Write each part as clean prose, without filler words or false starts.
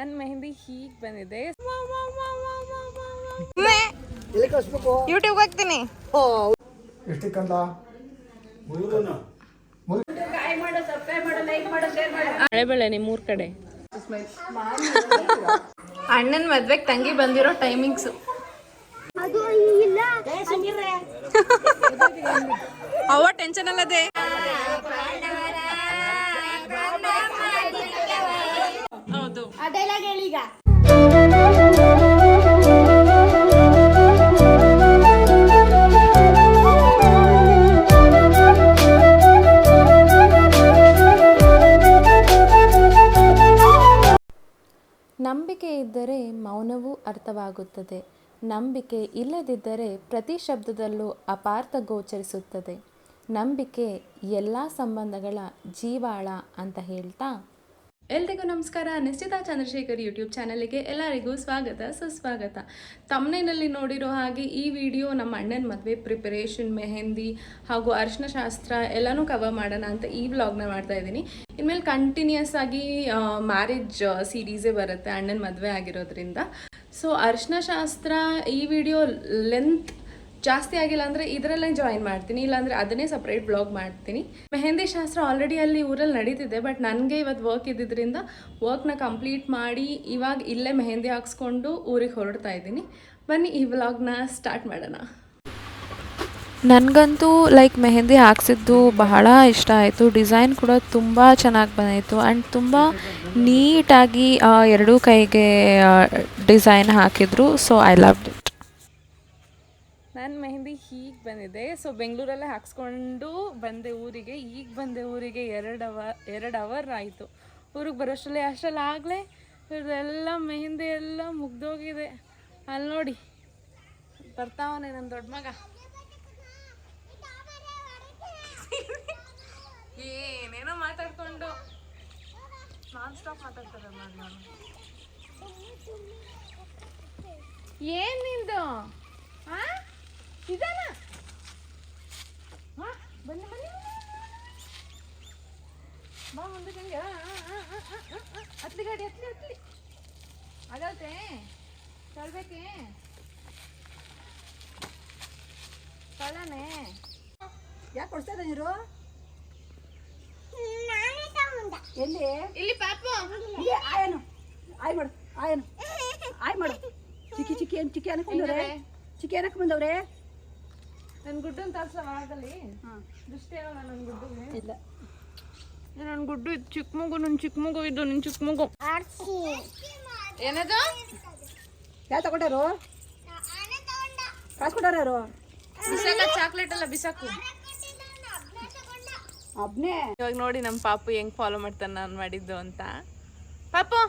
ನನ್ನ ಮೆಹಂದಿ ಹೀಗೆ ಬಂದಿದೆ. ಯೂಟ್ಯೂಬ್ ಹಾಕ್ತೀನಿ. ಮಳೆ ಬೆಳೆ ನಿಮ್ಮೂರ್ ಕಡೆ. ಅಣ್ಣನ ಮದ್ವೆಗೆ ತಂಗಿ ಬಂದಿರೋ ಟೈಮಿಂಗ್ಸ್. ಅವ ಟೆನ್ಷನ್ ಅಲ್ಲದೆ. ಹೌದು ನಂಬಿಕೆ ಇದ್ದರೆ ಮೌನವೂ ಅರ್ಥವಾಗುತ್ತದೆ. ನಂಬಿಕೆ ಇಲ್ಲದಿದ್ದರೆ ಪ್ರತಿ ಶಬ್ದದಲ್ಲೂ ಅಪಾರ್ಥ ಗೋಚರಿಸುತ್ತದೆ. ನಂಬಿಕೆ ಎಲ್ಲ ಸಂಬಂಧಗಳ ಜೀವಾಳ ಅಂತ ಹೇಳ್ತಾ ಎಲ್ರಿಗೂ ನಮಸ್ಕಾರ. ನಿಶ್ಚಿತಾ ಚಂದ್ರಶೇಖರ್ ಯೂಟ್ಯೂಬ್ ಚಾನಲ್ಗೆ ಎಲ್ಲರಿಗೂ ಸ್ವಾಗತ ಸುಸ್ವಾಗತ. ತಮ್ಮನೇನಲ್ಲಿ ನೋಡಿರೋ ಹಾಗೆ ಈ ವಿಡಿಯೋ ನಮ್ಮ ಅಣ್ಣನ ಮದುವೆ ಪ್ರಿಪರೇಷನ್, ಮೆಹಂದಿ ಹಾಗೂ ಅರಿಶಿನ ಶಾಸ್ತ್ರ ಎಲ್ಲನೂ ಕವರ್ ಮಾಡೋಣ ಅಂತ ಈ ವ್ಲಾಗ್ನ ಮಾಡ್ತಾ ಇದ್ದೀನಿ. ಇನ್ಮೇಲೆ ಕಂಟಿನ್ಯೂಸ್ ಆಗಿ ಮ್ಯಾರೇಜ್ ಸೀರೀಸೇ ಬರುತ್ತೆ ಅಣ್ಣನ ಮದುವೆ ಆಗಿರೋದ್ರಿಂದ. ಸೊ ಅರಿಶಿನ ಶಾಸ್ತ್ರ ಈ ವಿಡಿಯೋ ಲೆಂತ್ ಜಾಸ್ತಿ ಆಗಿಲ್ಲ ಅಂದರೆ ಇದರಲ್ಲೇ ಜಾಯಿನ್ ಮಾಡ್ತೀನಿ, ಇಲ್ಲಾಂದರೆ ಅದನ್ನೇ ಸಪ್ರೇಟ್ ಬ್ಲಾಗ್ ಮಾಡ್ತೀನಿ. ಮೆಹಂದಿ ಶಾಸ್ತ್ರ ಆಲ್ರೆಡಿ ಅಲ್ಲಿ ಊರಲ್ಲಿ ನಡೀತಿದೆ, ಬಟ್ ನನಗೆ ಇವತ್ತು ವರ್ಕ್ ಇದ್ದಿದ್ದರಿಂದ ವರ್ಕ್ನ ಕಂಪ್ಲೀಟ್ ಮಾಡಿ ಇವಾಗ ಇಲ್ಲೇ ಮೆಹಂದಿ ಹಾಕ್ಸ್ಕೊಂಡು ಊರಿಗೆ ಹೊರಡ್ತಾ ಇದ್ದೀನಿ. ಬನ್ನಿ ಈ ವ್ಲಾಗ್ನ ಸ್ಟಾರ್ಟ್ ಮಾಡೋಣ. ನನಗಂತೂ ಮೆಹಂದಿ ಹಾಕ್ಸಿದ್ದು ಬಹಳ ಇಷ್ಟ ಆಯಿತು. ಡಿಸೈನ್ ಕೂಡ ತುಂಬ ಚೆನ್ನಾಗಿ ಬಂದಿತ್ತು ಆ್ಯಂಡ್ ತುಂಬ ನೀಟಾಗಿ ಎರಡೂ ಕೈಗೆ ಡಿಸೈನ್ ಹಾಕಿದ್ರು. So I loved it. ನನ್ನ ಮೆಹಂದಿ ಹೀಗೆ ಬಂದಿದೆ. ಸೊ ಬೆಂಗಳೂರಲ್ಲೇ ಹಾಕ್ಸ್ಕೊಂಡು ಬಂದೆ ಊರಿಗೆ. ಈಗ ಬಂದೆ ಊರಿಗೆ 2 ಅವರ್ ಆಯಿತು ಊರಿಗೆ ಬರೋಷ್ಟರಲ್ಲಿ. ಅಷ್ಟರಲ್ಲಿ ಆಗಲೇ ಇವ್ರದೆಲ್ಲ ಮೆಹಂದಿ ಎಲ್ಲ ಮುಗ್ದೋಗಿದೆ. ಅಲ್ಲಿ ನೋಡಿ ಬರ್ತಾವನೆ ನನ್ನ ದೊಡ್ಡ ಮಗ. ಏನೇನೋ ಮಾತಾಡ್ಕೊಂಡು ನಾನ್ ಸ್ಟಾಪ್ ಮಾತಾಡ್ತಾರೆ. ನಾನು ಏನು ನಿಂದು ಇದಾನ? ಬನ್ನಿ ಬನ್ನಿ ಬಾ ಮುಂದಕ್ಕೆ. ಹಂಗೆ ಹತ್ಲಿ ಗಾಡಿ ಹತ್ಲಿ ಆಗಲ್ತೆ ತಳ್ಬೇಕೆ ತಳನೆ. ಯಾಕೆ ಕೊಡ್ತಾ ಇದ್ದ ನೀರು? ಎಲ್ಲಿ ಇಲ್ಲಿ ಪಾಪ ಆಯನು ಆಯ್ ಮಾಡು ಆಯನು ಆಯ್ ಮಾಡು. ಚಿಕ್ಕಿ ಚಿಕ್ಕಿ ಏನು ಚಿಕ್ಕಿ ಅನ್ನಕ್ಕೆ ಬಂದವ್ರೆ? ಚಿಕ್ಕಿ ಅನ್ನಕ್ಕೆ ಬಂದವ್ರೆ? ನನ್ನ ಗುಡ್ಡನ್ನು ತರ್ಸ ಒಳಗಲ್ಲಿ. ದೃಷ್ಟಿ ಅಲ್ಲ ನನ್ನ ಗುಡ್ಡು ಇಲ್ಲ. ನನ್ನ ಗುಡ್ಡು ಇದು ಚಿಕ್ಕ ಮಗು. ನನ್ನ ಚಿಕ್ಕ ಮಗು ಇದು. ನಿನ್ನ ಚಿಕ್ಕ ಮಗು ಏನದು? ಯಾರು ತಗೊಂಡಾರು? ಕಾಸು ಕೊಟ್ಟಾರ ಯಾರು? ಬಿಸಾಕ ಚಾಕ್ಲೇಟ್ ಎಲ್ಲ ಬಿಸಾಕು. ಒಬ್ನೇ ಇವಾಗ ನೋಡಿ ನಮ್ಮ ಪಾಪು ಹೆಂಗ್ ಫಾಲೋ ಮಾಡ್ತಾನೆ ನಾನು ಮಾಡಿದ್ದು ಅಂತ. ಪಾಪು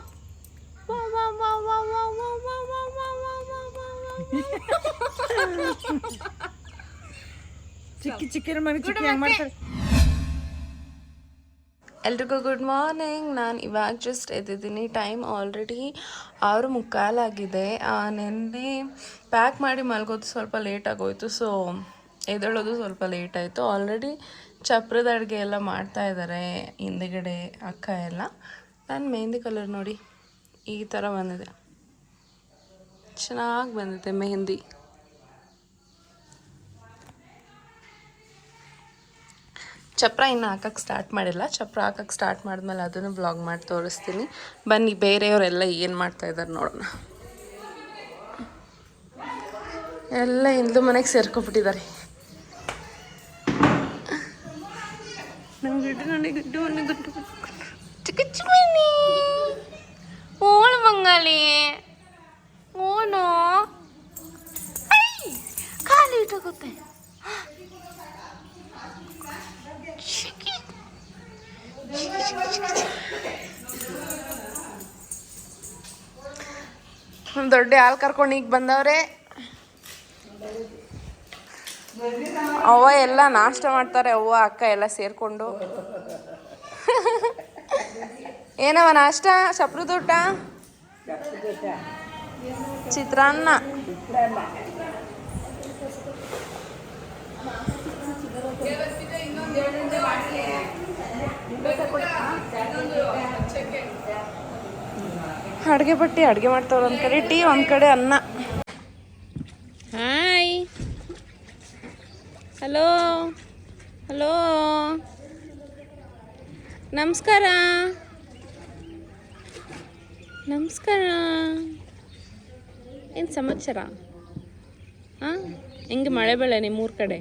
ಚಿಕ್ಕಿ ಚಿಕ್ಕಿ ಮಾಡ್ತಾರೆ. ಎಲ್ರಿಗೂ ಗುಡ್ ಮಾರ್ನಿಂಗ್. ನಾನು ಇವಾಗ ಜಸ್ಟ್ ಎದ್ದಿದ್ದೀನಿ. ಟೈಮ್ ಆಲ್ರೆಡಿ 6:45 ಆಗಿದೆ. ನೆನ್ನೆ ಪ್ಯಾಕ್ ಮಾಡಿ ಮಲ್ಗೋದು ಸ್ವಲ್ಪ ಲೇಟ್ ಆಗೋಯ್ತು. ಸೊ ಎದ್ದೇಳೋದು ಸ್ವಲ್ಪ ಲೇಟ್ ಆಯಿತು. ಆಲ್ರೆಡಿ ಚಪ್ರದ ಅಡುಗೆ ಎಲ್ಲ ಮಾಡ್ತಾ ಇದ್ದಾರೆ ಹಿಂದೆಗಡೆ ಅಕ್ಕ ಎಲ್ಲ. ನನ್ನ ಮೆಹಂದಿ ಕಲರ್ ನೋಡಿ ಈ ಥರ ಬಂದಿದೆ. ಚೆನ್ನಾಗಿ ಬಂದಿದೆ ಮೆಹಂದಿ. ಚಪ್ರ ಇನ್ನು ಹಾಕಕ್ಕೆ ಸ್ಟಾರ್ಟ್ ಮಾಡಿಲ್ಲ. ಚಪ್ರ ಹಾಕಕ್ಕೆ ಸ್ಟಾರ್ಟ್ ಮಾಡಿದ್ಮೇಲೆ ಅದನ್ನು ಬ್ಲಾಗ್ ಮಾಡಿ ತೋರಿಸ್ತೀನಿ. ಬನ್ನಿ ಬೇರೆಯವರೆಲ್ಲ ಏನು ಮಾಡ್ತಾ ಇದ್ದಾರೆ ನೋಡೋಣ. ಎಲ್ಲ ಹಿಂದೂ ಮನೆಗೆ ಸೇರ್ಕೊಬಿಟ್ಟಿದ್ದಾರೆ. ನಮ್ಮ ಗುಡ್ಡು ನೋಡಿ ಗುಡ್ಡು ಚಿಕ್ಕ ಚಿಕ್ಕನಿ ಓಳು ಬಂಗಾಳಿ ಓನು ಖಾಲಿ ಇಟ್ಟೋಗುತ್ತೆ. ನಮ್ಮ ದೊಡ್ಡ ಹಾಲು ಕರ್ಕೊಂಡು ಈಗ ಬಂದವ್ರೆ. ಅವ್ವ ಎಲ್ಲ ನಾಷ್ಟ ಮಾಡ್ತಾರೆ. ಅವ್ವ ಅಕ್ಕ ಎಲ್ಲ ಸೇರ್ಕೊಂಡು. ಏನವ ನಾಷ್ಟ? ಚಪ್ರದ ಊಟ, ಚಿತ್ರಾನ್ನ. ಅಡುಗೆ ಬಟ್ಟಿ ಅಡುಗೆ ಮಾಡ್ತಾವ್ರೆ ಒಂದು ಕಡೆ ಟೀ ಒಂದು ಕಡೆ ಅನ್ನ. ಹಾಯ್, ಹಲೋ ಹಲೋ, ನಮಸ್ಕಾರ ನಮಸ್ಕಾರ. ಏನು ಸಮಾಚಾರ? ಹಾಂ, ಹೆಂಗೆ ಮಳೆ ಬೆಳೆ ನಿಮ್ಮೂರ ಕಡೆ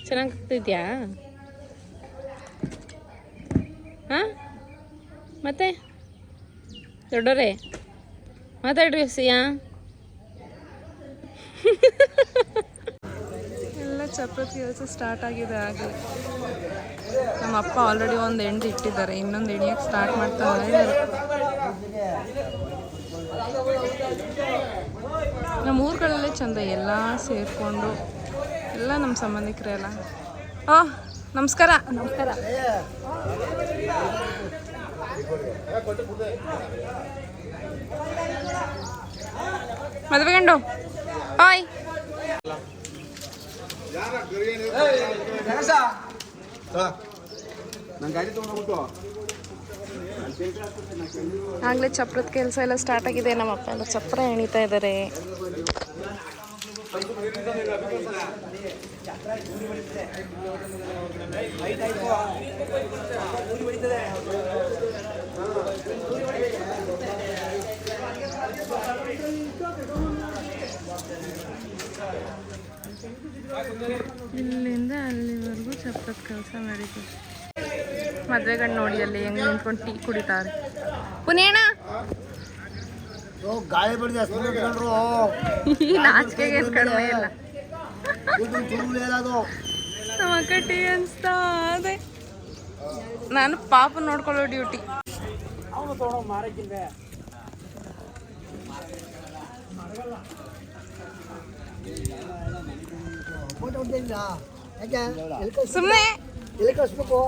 ಚೆನ್ನಾಗಿ ಆಗ್ತಿದ್ಯಾ? ಹಾಂ, ಮತ್ತೆ ದೊಡ್ಡೋರೇ ಮಾತಾಡ್ರಿ ಸಿಯಾ. ಎಲ್ಲ ಚಪ್ರದ ಕೆಲಸ ಸ್ಟಾರ್ಟ್ ಆಗಿದೆ ಆಗಲೇ. ನಮ್ಮ ಅಪ್ಪ ಆಲ್ರೆಡಿ ಒಂದು ಎಂಟು ಇಟ್ಟಿದ್ದಾರೆ, ಇನ್ನೊಂದು ಎಣಿಯಕ್ಕೆ ಸ್ಟಾರ್ಟ್ ಮಾಡ್ತಾ ಇದ್ದಾರೆ. ನಮ್ಮ ಊರುಗಳಲ್ಲೇ ಚಂದ, ಎಲ್ಲ ಸೇರಿಕೊಂಡು ಎಲ್ಲ ನಮ್ಮ ಸಂಬಂಧಿಕರೇ ಅಲ್ಲ. ನಮಸ್ಕಾರ. ನಮಸ್ಕಾರ. ಮದುವೆ ಗಂಡು ಹಾಯ್. ಆಗಲೇ ಚಪ್ರದ ಕೆಲಸ ಎಲ್ಲ ಸ್ಟಾರ್ಟ್ ಆಗಿದೆ. ನಮ್ಮಪ್ಪ ಎಲ್ಲ ಚಪ್ರ ಎಣಿತಾ ಇದ್ದಾರೆ. ಇಲ್ಲಿಂದ ಅಲ್ಲಿವರೆಗೂ ಚಪ್ರದ ಕೆಲಸ ನಡೀತದೆ. ಮದುವೆ ಗಂಡು ನೋಡಿ ಅಲ್ಲಿ ಹೆಂಗೆ ನಿಂತ್ಕೊಂಡು ಟೀ ಕುಡಿತಾರೆ. ಪುನೇಣ ಗಾಳಿ ಬಡಿದೆ ಈ ನಾಚಿಕೆಗೆ ಏನು ಕಡಿಮೆ ಇಲ್ಲ. ನಮ್ಮ ಅಕ್ಕ ಟೀ ಅನ್ಸ್ತಾ ಅದೇ. ನಾನು ಪಾಪ ನೋಡ್ಕೊಳ್ಳೋ ಡ್ಯೂಟಿ. ಸುಮ್ಮನೆ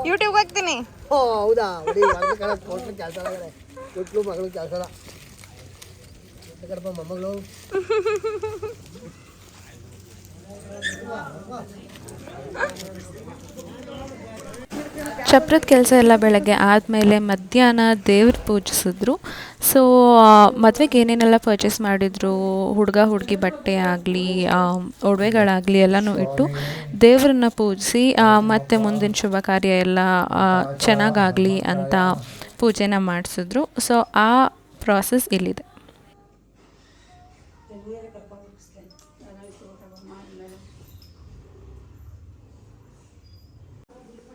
ಯೂಟ್ಯೂಬ್ ಹಾಕ್ತೀನಿ. ಹೌದಾ? ಕೆಲಸ ಕೊಟ್ಲು ಮಗಳು ಕೆಲಸ ಮೊಮ್ಮಗಳು. ಚಪ್ರದ ಕೆಲಸ ಎಲ್ಲ ಬೆಳಗ್ಗೆ ಆದಮೇಲೆ ಮಧ್ಯಾಹ್ನ ದೇವ್ರ ಪೂಜಿಸಿದ್ರು. ಸೊ ಮದುವೆಗೆ ಏನೇನೆಲ್ಲ ಪರ್ಚೇಸ್ ಮಾಡಿದ್ರು, ಹುಡುಗ ಹುಡುಗಿ ಬಟ್ಟೆ ಆಗಲಿ ಒಡವೆಗಳಾಗಲಿ ಎಲ್ಲನೂ ಇಟ್ಟು ದೇವ್ರನ್ನ ಪೂಜಿಸಿ ಮತ್ತು ಮುಂದಿನ ಶುಭ ಕಾರ್ಯ ಎಲ್ಲ ಚೆನ್ನಾಗಾಗಲಿ ಅಂತ ಪೂಜೆನ ಮಾಡಿಸಿದ್ರು. ಸೊ ಆ ಪ್ರಾಸೆಸ್ ಇಲ್ಲಿದೆ.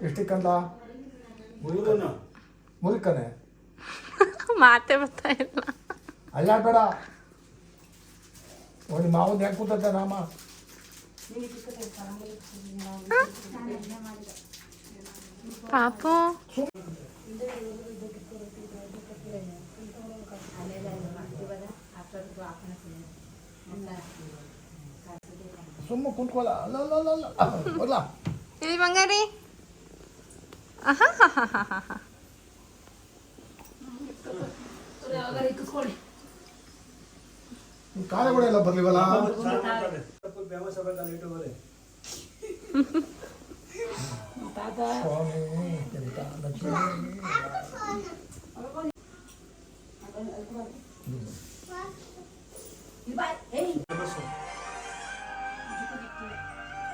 ಎಷ್ಟಕ್ಕಂದ ಮುಲ್ಕನೆ ಮಾತೆ ಬರ್ತಾ ಇಲ್ಲ. ಅಲ್ಲಾಡ್ಬೇಡ. ಒಂದು ಮಾವನ್ ಯಾಕೆ ಕೂತ ರಾಮ? ಪಾಪು ಸುಮ್ಮ ಕುಂತ್ಕೊಳ್ಳ. ಅಲ್ಲ ಇಲ್ಲಿ ಬಂಗಾರಿ. ಕಾಲಗಳೆಲ್ಲ ಬರ್ಲಿವಲ್ಲ.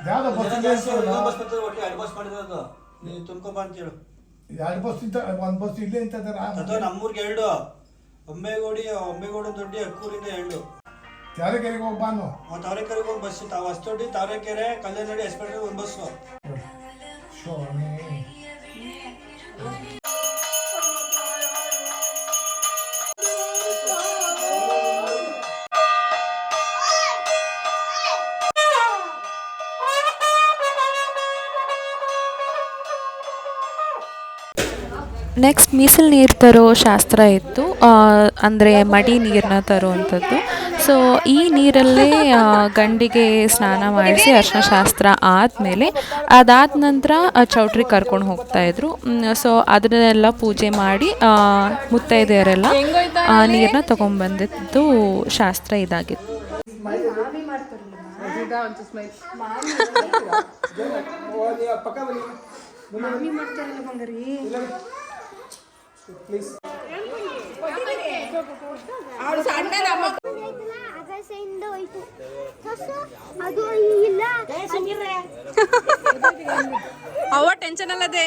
ಯಾವ್ದು ಬಸ್ ತುಂಬ್ಕೊಬ ಅಂತ ಹೇಳು. 2 ಬಸ್ ಇಂತ, 1 ಬಸ್ ಇಲ್ಲೇ ಇಂತ ನಮ್ಮೂರ್ಗೆ 2, ಒಮ್ಮೆಗೌಡ ದೊಡ್ಡಿ ಅಕ್ಕೂರಿಂದ 2. ತಾವರೆಕೆರೆಗೆ ಹೋಗಿ ಬಾನು. ತಾವರೆಕೆರೆಗೆ ಒಂದು ಬಸ್, ಹೊಸದೊಡ್ಡಿ ತಾವರೆಕೆರೆ ಕಲ್ಯಾಣಿ ಎಕ್ಸ್ಪ್ರೆಸ್ ಒಂದು ಬಸ್ಸು. ನೆಕ್ಸ್ಟ್ ಮೀಸಲು ನೀರು ತರೋ ಶಾಸ್ತ್ರ ಇತ್ತು, ಅಂದರೆ ಮಡಿ ನೀರನ್ನ ತರುವಂಥದ್ದು. ಸೊ ಈ ನೀರಲ್ಲೇ ಗಂಡಿಗೆ ಸ್ನಾನ ಮಾಡಿಸಿ ಅರ್ಶಿನ ಶಾಸ್ತ್ರ ಆದಮೇಲೆ ಅದಾದ ನಂತರ ಚೌಟ್ರಿ ಕರ್ಕೊಂಡು ಹೋಗ್ತಾಯಿದ್ರು. ಸೊ ಅದನ್ನೆಲ್ಲ ಪೂಜೆ ಮಾಡಿ ಮುತ್ತೈದೆಯರೆಲ್ಲ ನೀರನ್ನ ತೊಗೊಂಬಂದಿದ್ದು ಶಾಸ್ತ್ರ ಇದಾಗಿತ್ತು. ಪ್ಲೀಸ್ ಅವಳು ಸಣ್ಣ ನಮ್ಮ ಆಗಸೆಯಿಂದ ಹೋಯ್ತು ಅದು ಇಲ್ಲ ಅವ ಟೆನ್ಷನ್ ಅಲ್ಲದೆ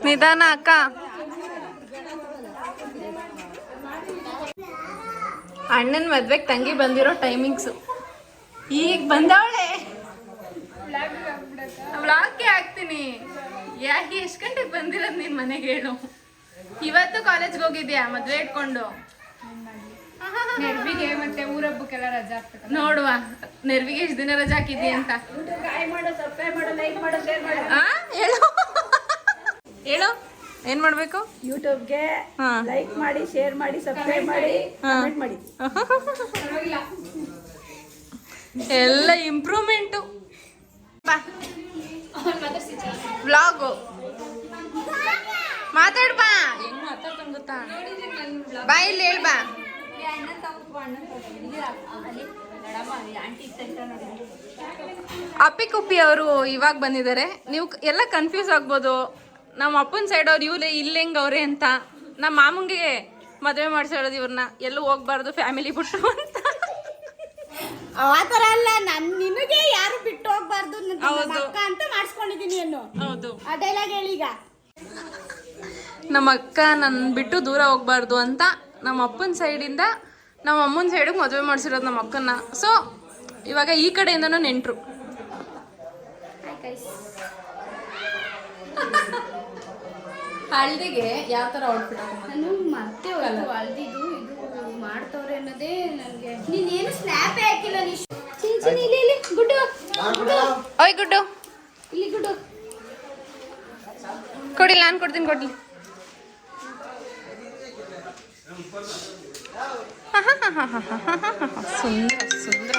ನಿಧಾನ ಅಕ್ಕ. ಅಣ್ಣನ ಮದ್ವೆಗೆ ತಂಗಿ ಬಂದಿರೋ ಟೈಮಿಂಗ್ಸು ಈಗ ಬಂದವಳೆ. ವ್ಲಾಗ್ಗೆ ಹಾಕ್ತೀನಿ. ಯಾಕೆ ಎಷ್ಟು ಗಂಟೆಗೆ ಬಂದಿರೋದು ನಿನ್ ಮನೆಗೆ ಹೇಳು. ಇವತ್ತು ಕಾಲೇಜ್ಗೆ ಹೋಗಿದ್ಯಾ ಮದ್ವೆ ಇಟ್ಕೊಂಡು? ನೆರವಿಗೆ ಮತ್ತೆ ಊರಬ್ಬಕ್ಕೆಲ್ಲ ರಜಾ ಆಗ್ತದೆ. ನೋಡುವ ನೆರವಿಗೆ ಎಷ್ಟು ದಿನ ರಜಾ ಹಾಕಿದ್ದಿ ಅಂತ. ಹೇಳು ಹೇಳು ಏನ್ ಮಾಡ್ಬೇಕು? ಯೂಟ್ಯೂಬ್ಗೆ ಲೈಕ್ ಮಾಡಿ, ಶೇರ್ ಮಾಡಿ, ಸಬ್ಸ್ಕ್ರೈಬ್ ಮಾಡಿ, ಕಮೆಂಟ್ ಮಾಡಿ. ಎಲ್ಲ ಇಂಪ್ರೂವ್ಮೆಂಟು. ವ್ಲಾಗು ಮಾತಾಡ್ ಬಾ. ಹೆಂಗ್ ಮಾತಾಡ್ತಾನೆ ಗೊತ್ತಾ? ಬಾ ಇಲ್ಲಿ ಹೇಳ್ ಬಾ. ಅಪ್ಪಿ ಕುಪ್ಪಿ ಅವರು ಇವಾಗ ಬಂದಿದ್ದಾರೆ. ನೀವು ಎಲ್ಲ ಕನ್ಫ್ಯೂಸ್ ಆಗ್ಬೋದು, ನಮ್ಮ ಅಪ್ಪನ ಸೈಡ್ ಅವ್ರು ಇವ್ರು ಇಲ್ಲಿ ಹೆಂಗ್ ಅವ್ರೆ ಅಂತ. ನಮ್ಮ ಮಾಮಂಗೆ ಮದುವೆ ಮಾಡಿಸಿರೋದು ಇವ್ರನ್ನ, ಎಲ್ಲೂ ಹೋಗ್ಬಾರ್ದು ಫ್ಯಾಮಿಲಿ ಬಿಟ್ಟು ಅಂತ. ಆತರ ಅಲ್ಲ, ನಿನಗೆ ಯಾರು ಬಿಟ್ಟು ಹೋಗ್ಬಾರ್ದು ಹೌದು ಅಂತ ಮಾಡಿಸ್ಕೊಂಡಿದೀನಿ ಅನ್ನೋ. ಹೌದು, ಆ ಡೈಲಾಗ್ ಹೇಳೀಗ. ನಮ್ಮ ಅಕ್ಕ ನನ್ನ ಬಿಟ್ಟು ದೂರ ಹೋಗ್ಬಾರ್ದು ಅಂತ ನಮ್ಮ ಅಪ್ಪನ ಸೈಡಿಂದ ನಮ್ಮ ಅಮ್ಮನ ಸೈಡಿಗೆ ಮದುವೆ ಮಾಡಿಸಿರೋದು ನಮ್ಮ ಅಕ್ಕನ್ನ. ಸೊ ಇವಾಗ ಈ ಕಡೆಯಿಂದನೂ ನೆಂಟ್ರು. ಹಳ್ದಿಗೆ ಯಾವ ಥರ ಔಟ್ಫಿಟ್ ನಾನು ಮತ್ತೆ ಹಳ್ದಿದು ಇದು ಮಾಡ್ತವ್ರೆ ಅನ್ನೋದೇ ನನಗೆ. ನೀನೇನು ಸ್ನ್ಯಾಪೇ ಹಾಕಿಲ್ಲ. ನೀ ಚಿನ್ ಇಲ್ಲಿ ಗುಡ್ಡು ಓಯ್ ಗುಡ್ಡು ಇಲ್ಲಿ ಗುಡ್ಡು ಕೊಡಿಲ್ಲ, ನಾನು ಕೊಡ್ತೀನಿ, ಕೊಡ್ಲಿ. ಸುಂದರ ಸುಂದರ.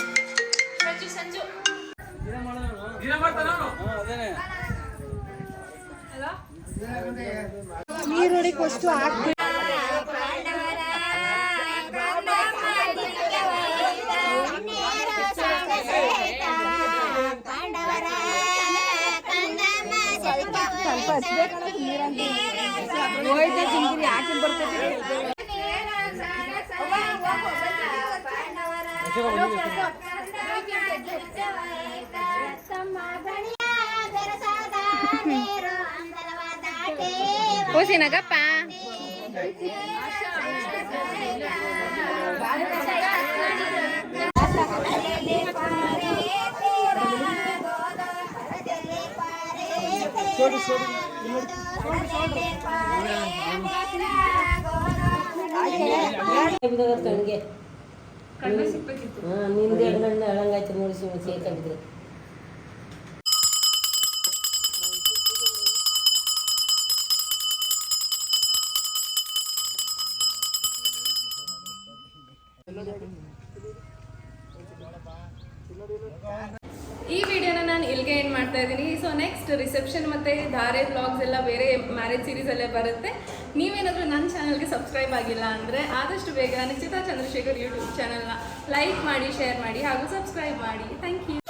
ನೀರುಳ್ಳಿ ಕೊಷ್ಟು ಹಾಕ್ಬೇಕು. ಸ್ವಲ್ಪ ಹಚ್ಬೇಕಲ್ಲ ನೀರಂತ ಹೋಯ್ತೆ ಚಿಂಗಿರಿ ಹಾಕಿ ಬರ್ತೈತಿ. ಓಸಿನಗಪ್ಪ ನಿಂದೆ ಹಳಂಗಾಯ್ತು ನೋಡಿ ಸೇರ್ಕೊಂಡಿದ್ರೆ. ಈ ವಿಡಿಯೋನ ನಾನು ಇಲ್ಲಿಗೆ ಏನು ಮಾಡ್ತಾ ಇದ್ದೀನಿ. ಸೊ ನೆಕ್ಸ್ಟ್ ರಿಸೆಪ್ಷನ್ ಮತ್ತು ಧಾರೆ ವ್ಲಾಗ್ಸ್ ಎಲ್ಲ ಬೇರೆ ಮ್ಯಾರೇಜ್ ಸೀರೀಸಲ್ಲೇ ಬರುತ್ತೆ. ನೀವೇನಾದರೂ ನನ್ನ ಚಾನಲ್ಗೆ ಸಬ್ಸ್ಕ್ರೈಬ್ ಆಗಿಲ್ಲ ಅಂದರೆ ಆದಷ್ಟು ಬೇಗ ನಿಶ್ಚಿತಾ ಚಂದ್ರಶೇಖರ್ ಯೂಟ್ಯೂಬ್ ಚಾನಲ್ನ ಲೈಕ್ ಮಾಡಿ, ಶೇರ್ ಮಾಡಿ ಹಾಗೂ ಸಬ್ಸ್ಕ್ರೈಬ್ ಮಾಡಿ. Thank you.